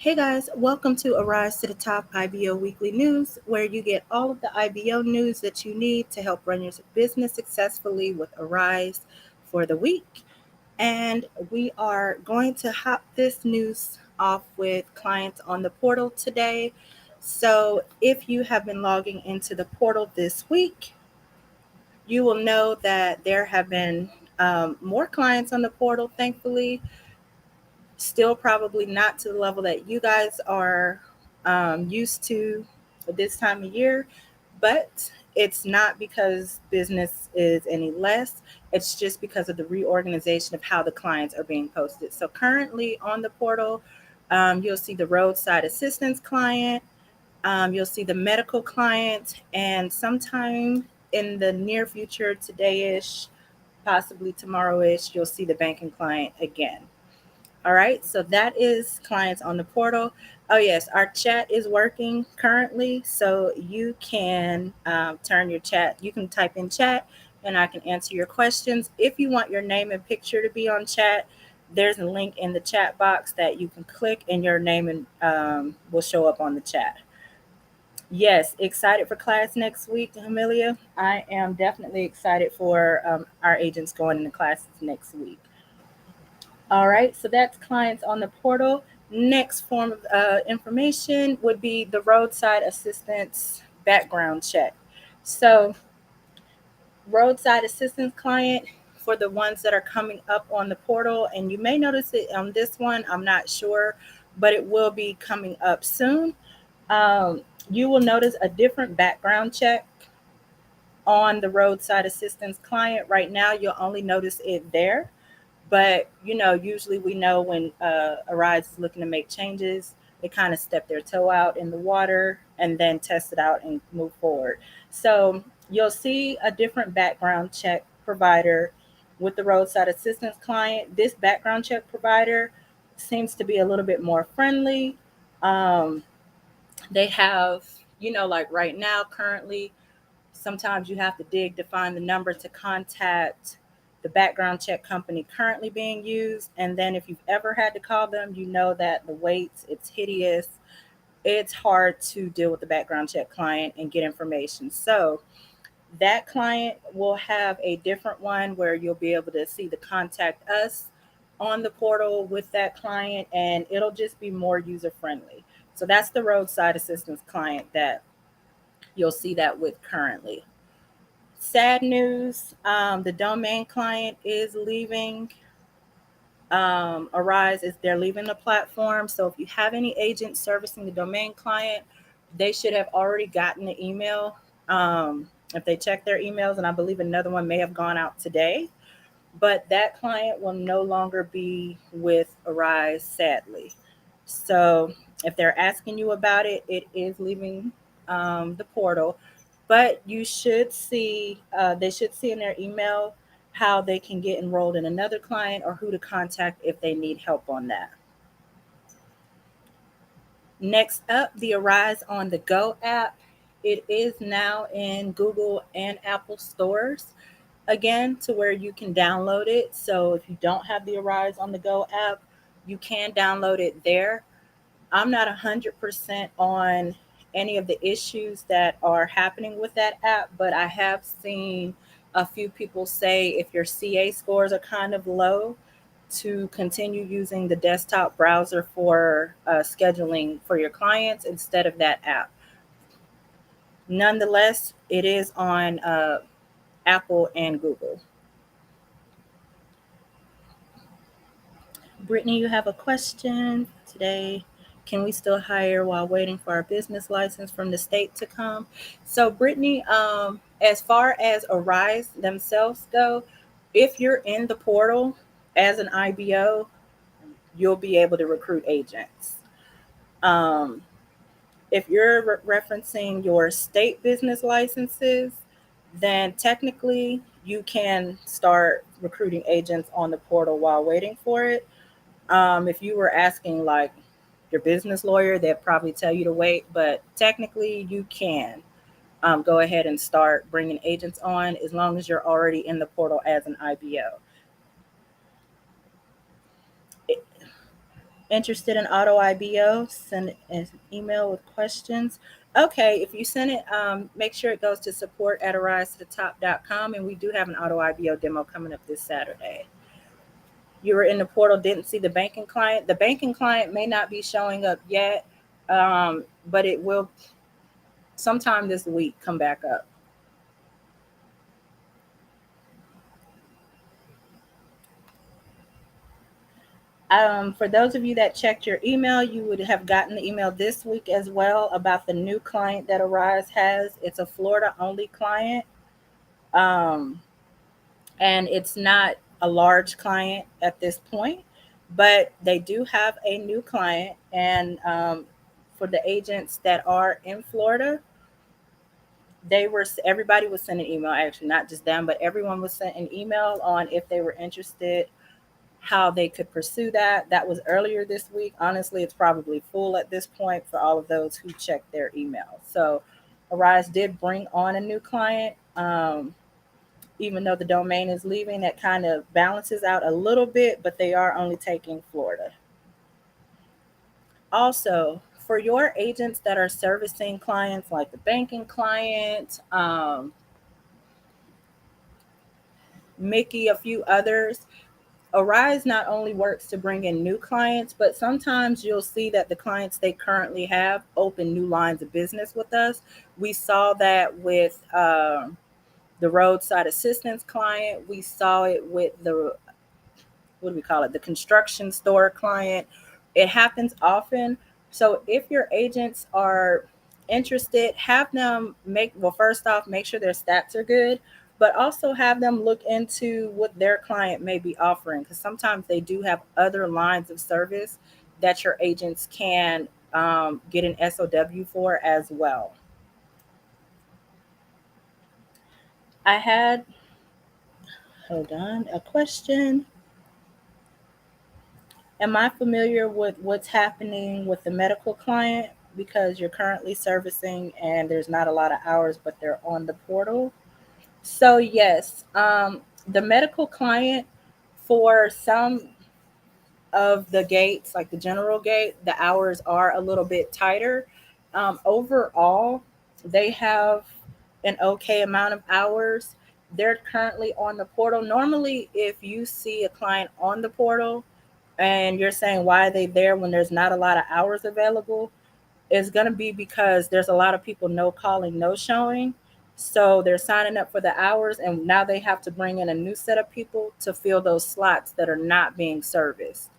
Hey guys, welcome to Arise to the Top IBO Weekly News, where you get all of the IBO news that you need to help run your business successfully with Arise for the week. And we are going to hop this news off with clients on the portal today. So if you have been logging into the portal this week, you will know that there have been more clients on the portal, thankfully. Still probably not to the level that you guys are used to this time of year, but it's not because business is any less. It's just because of the reorganization of how the clients are being posted. So currently on the portal, you'll see the roadside assistance client, you'll see the medical client, and sometime in the near future, today-ish, possibly tomorrow-ish, you'll see the banking client again. All right, so that is clients on the portal. Oh, yes, our chat is working currently. So you can turn your chat, you can type in chat and I can answer your questions. If you want your name and picture to be on chat, there's a link in the chat box that you can click and your name and will show up on the chat. Yes, excited for class next week, Amelia. I am definitely excited for our agents going into classes next week. All right, so that's clients on the portal. Next form of information would be the roadside assistance background check. So, roadside assistance client, for the ones that are coming up on the portal, and you may notice it on this one, I'm not sure, but it will be coming up soon. You will notice a different background check on the roadside assistance client. Right now, you'll only notice it there. But usually we know when Arise is looking to make changes, they kind of step their toe out in the water and then test it out and move forward. So you'll see a different background check provider with the roadside assistance client. This background check provider seems to be a little bit more friendly. Um, they have, like right now, currently, sometimes you have to dig to find the number to contact the background check company currently being used. And then if you've ever had to call them, you know that the waits, it's hideous. It's hard to deal with the background check client and get information. So that client will have a different one where you'll be able to see the contact us on the portal with that client, and it'll just be more user friendly. So that's the roadside assistance client that you'll see that with currently. Sad news, the domain client is leaving. Arise is they're leaving the platform. So if you have any agents servicing the domain client, they should have already gotten the email. If they check their emails, and I believe another one may have gone out today, but that client will no longer be with Arise, sadly. So if they're asking you about it, it is leaving the portal. But you should see, they should see in their email how they can get enrolled in another client or who to contact if they need help on that. Next up, the Arise on the Go app. It is now in Google and Apple stores again to where you can download it. So if you don't have the Arise on the Go app, you can download it there. I'm not 100% on any of the issues that are happening with that app, but I have seen a few people say if your CA scores are kind of low, to continue using the desktop browser for scheduling for your clients instead of that app. Nonetheless, it is on Apple and Google. Brittany, you have a question today. Can we still hire while waiting for our business license from the state to come? So, Brittany, as far as Arise themselves go, if you're in the portal as an IBO, you'll be able to recruit agents. Um, if you're referencing your state business licenses, then technically you can start recruiting agents on the portal while waiting for it. If you were asking like your business lawyer, they'd probably tell you to wait, but technically you can go ahead and start bringing agents on as long as you're already in the portal as an IBO. Interested in auto IBO? Send an email with questions. Okay, if you send it, make sure it goes to support@arisetotop.com, and we do have an auto IBO demo coming up this Saturday. You were in the portal, didn't see the banking client. The banking client may not be showing up yet, but it will sometime this week come back up. For those of you that checked your email, you would have gotten the email this week as well about the new client that Arise has. It's a Florida only client, um, and it's not a large client at this point, but they do have a new client. And for the agents that are in Florida, everybody was sent an email, actually not just them, but everyone was sent an email on if they were interested, how they could pursue that. That was earlier this week. Honestly, it's probably full at this point for all of those who checked their email. So Arise did bring on a new client. Even though the domain is leaving, that kind of balances out a little bit, but they are only taking Florida. Also, for your agents that are servicing clients like the banking client, Mickey, a few others, Arise not only works to bring in new clients, but sometimes you'll see that the clients they currently have open new lines of business with us. We saw that with the roadside assistance client. We saw it with the, what do we call it, the construction store client. It happens often. So if your agents are interested, have them first off, make sure their stats are good, but also have them look into what their client may be offering, because sometimes they do have other lines of service that your agents can get an SOW for as well. I had, hold on, a question. Am I familiar with what's happening with the medical client? Because you're currently servicing and there's not a lot of hours, but they're on the portal. So, yes, the medical client, for some of the gates, like the general gate, the hours are a little bit tighter. Overall, they have an okay amount of hours. They're currently on the portal. Normally, if you see a client on the portal, and you're saying why are they there when there's not a lot of hours available, it's going to be because there's a lot of people no calling, no showing. So they're signing up for the hours, and now they have to bring in a new set of people to fill those slots that are not being serviced,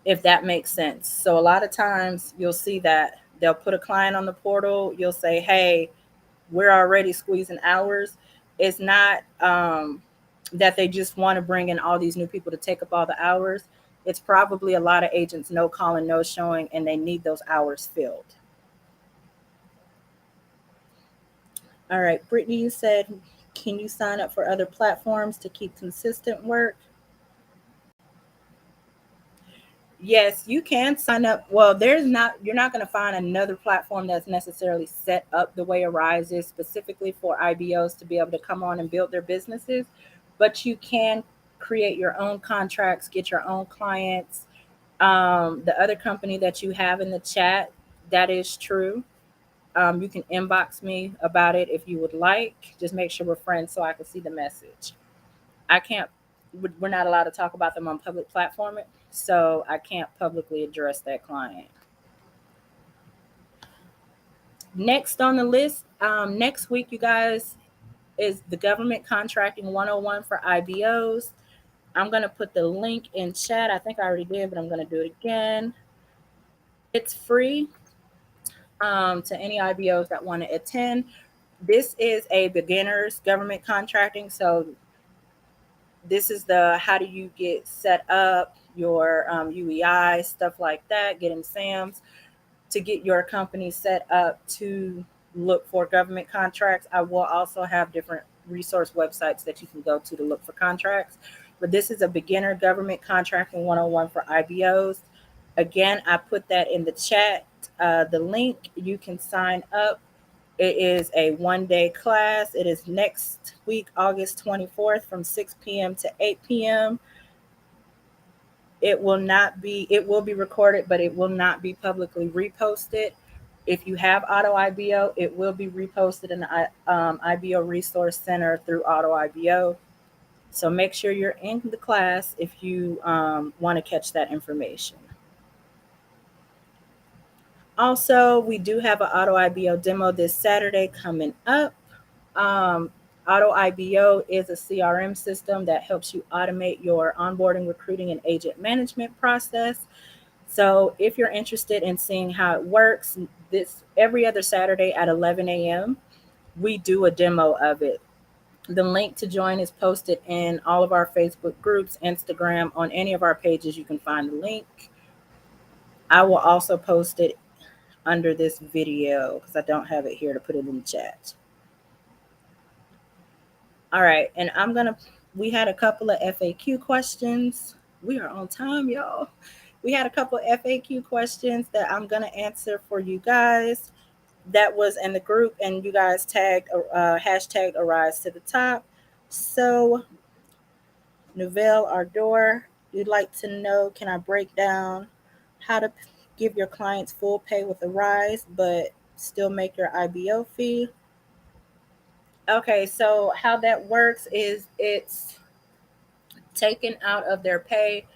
if that makes sense. So a lot of times you'll see that they'll put a client on the portal. You'll say, hey, we're already squeezing hours. It's not that they just want to bring in all these new people to take up all the hours. It's probably a lot of agents no calling, no showing, and they need those hours filled. All right, Brittany, you said, can you sign up for other platforms to keep consistent work? Yes, you can sign up. Well, you're not going to find another platform that's necessarily set up the way Arise is specifically for IBOs to be able to come on and build their businesses, but you can create your own contracts, get your own clients. The other company that you have in the chat, that is true. You can inbox me about it if you would like. Just make sure we're friends so I can see the message. I can't, we're not allowed to talk about them on public platform, so I can't publicly address that client. Next on the list, next week, you guys, is the government contracting 101 for IBOs. I'm going to put the link in chat. I think I already did, but I'm going to do it again. It's free to any IBOs that want to attend. This is a beginner's government contracting. So this is the how do you get set up, your UEI, stuff like that, getting SAMs to get your company set up to look for government contracts. I will also have different resource websites that you can go to look for contracts. But this is a beginner government contracting 101 for IBOs. Again, I put that in the chat. The link, you can sign up. It is a 1-day class. It is next week, August 24th from 6 p.m. to 8 p.m. It will be recorded, but it will not be publicly reposted. If you have Auto IBO, it will be reposted in the IBO Resource Center through Auto IBO. So make sure you're in the class if you want to catch that information. Also, we do have an Auto IBO demo this Saturday coming up. Um, Auto IBO is a CRM system that helps you automate your onboarding, recruiting, and agent management process. So if you're interested in seeing how it works, this every other Saturday at 11 a.m., we do a demo of it. The link to join is posted in all of our Facebook groups, Instagram, on any of our pages. You can find the link. I will also post it under this video because I don't have it here to put it in the chat. All right, and we had a couple of FAQ questions. We are on time, y'all. We had a couple of FAQ questions that I'm going to answer for you guys. That was in the group, and you guys tagged hashtag Arise to the Top. So, Nouvelle Ardor, you'd like to know, can I break down how to give your clients full pay with Arise, but still make your IBO fee? Okay, so how that works is it's taken out of their pay.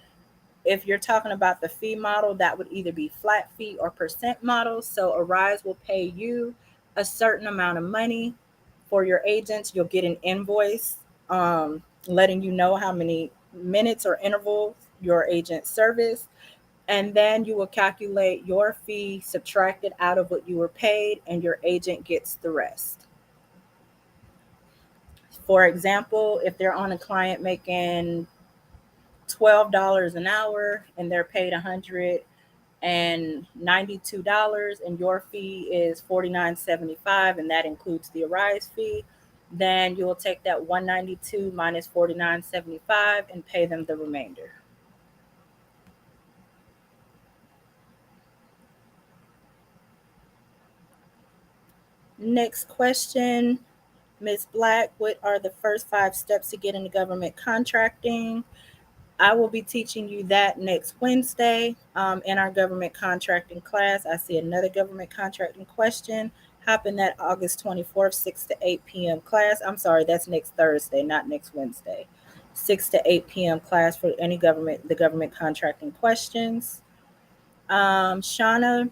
If you're talking about the fee model, that would either be flat fee or percent model. So Arise will pay you a certain amount of money for your agents. You'll get an invoice letting you know how many minutes or intervals your agent service. And then you will calculate your fee subtracted out of what you were paid, and your agent gets the rest. For example, if they're on a client making $12 an hour and they're paid $192 and your fee is $49.75, and that includes the Arise fee, then you will take that $192 minus $49.75 and pay them the remainder. Next question, Ms. Black, what are the first 5 steps to get into government contracting? I will be teaching you that next Wednesday in our government contracting class. I see another government contracting question. Hop in that August 24th, 6 to 8 p.m. class. I'm sorry, that's next Thursday, not next Wednesday. 6 to 8 p.m. class for the government contracting questions. Shauna,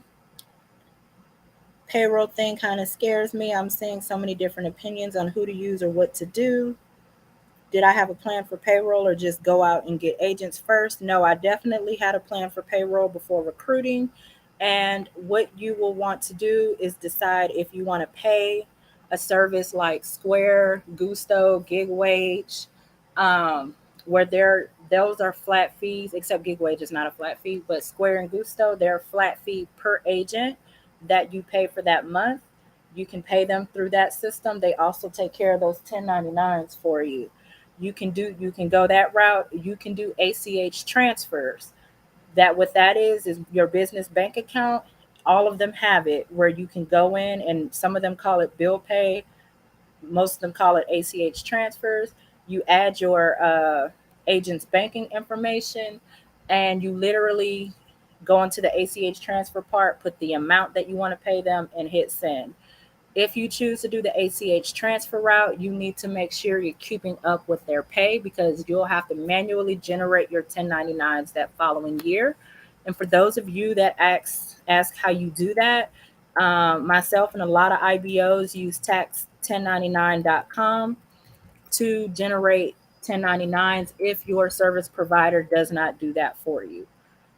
payroll thing kind of scares me. I'm seeing so many different opinions on who to use or what to do. Did I have a plan for payroll or just go out and get agents first? No, I definitely had a plan for payroll before recruiting. And what you will want to do is decide if you want to pay a service like Square, Gusto, Gig Wage, where those are flat fees, except Gig Wage is not a flat fee, but Square and Gusto, they're flat fee per agent that you pay for that month. You can pay them through that system. They also take care of those 1099s for you. You can go that route. You can do ACH transfers. That what that is your business bank account. All of them have it where you can go in, and some of them call it bill pay. Most of them call it ACH transfers. You add your agent's banking information, and you literally go into the ACH transfer part, put the amount that you want to pay them, and hit send. If you choose to do the ACH transfer route, you need to make sure you're keeping up with their pay, because you'll have to manually generate your 1099s that following year. And for those of you that ask how you do that, myself and a lot of IBOs use tax1099.com to generate 1099s if your service provider does not do that for you.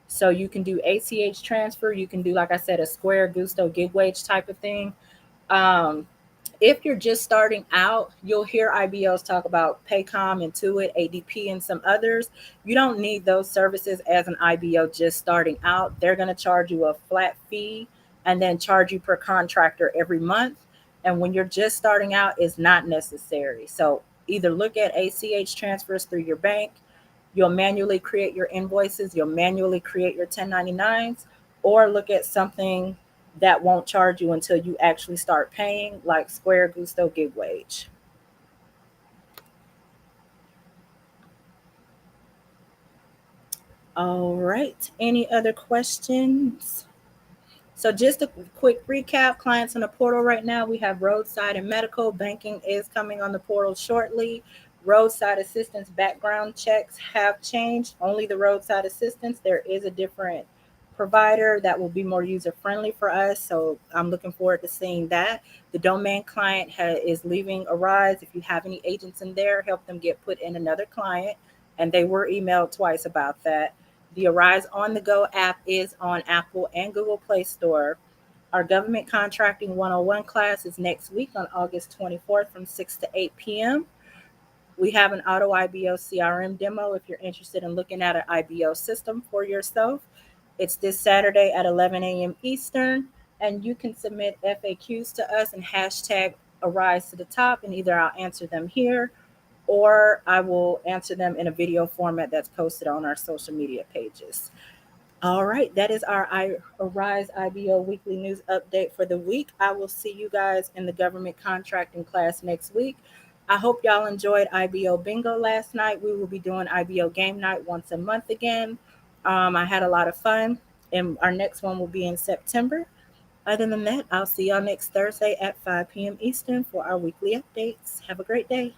So you can do ACH transfer. You can do, like I said, a Square, Gusto, Gig Wage type of thing. If you're just starting out, you'll hear IBOs talk about Paycom, Intuit, ADP, and some others. You don't need those services as an IBO just starting out. They're going to charge you a flat fee and then charge you per contractor every month. And when you're just starting out, it's not necessary. So either look at ACH transfers through your bank. You'll manually create your invoices. You'll manually create your 1099s, or look at something that won't charge you until you actually start paying, like Square, Gusto, Gig Wage. All right. Any other questions? So just a quick recap, clients on the portal right now, we have roadside and medical. Banking is coming on the portal shortly. Roadside assistance background checks have changed. Only the roadside assistance. There is a different provider that will be more user friendly for us. So I'm looking forward to seeing that. The domain client is leaving Arise. If you have any agents in there, help them get put in another client. And they were emailed twice about that. The Arise on the Go app is on Apple and Google Play Store. Our government contracting 101 class is next week on August 24th from 6 to 8 p.m. We have an auto IBO CRM demo if you're interested in looking at an IBO system for yourself. It's this Saturday at 11 a.m. Eastern, and you can submit FAQs to us and hashtag Arise to the top, and either I'll answer them here or I will answer them in a video format that's posted on our social media pages. All right, that is our Arise IBO weekly news update for the week. I will see you guys in the government contracting class next week. I hope y'all enjoyed IBO bingo last night. We will be doing IBO game night once a month again. I had a lot of fun, and our next one will be in September. Other than that, I'll see y'all next Thursday at 5 p.m. Eastern for our weekly updates. Have a great day.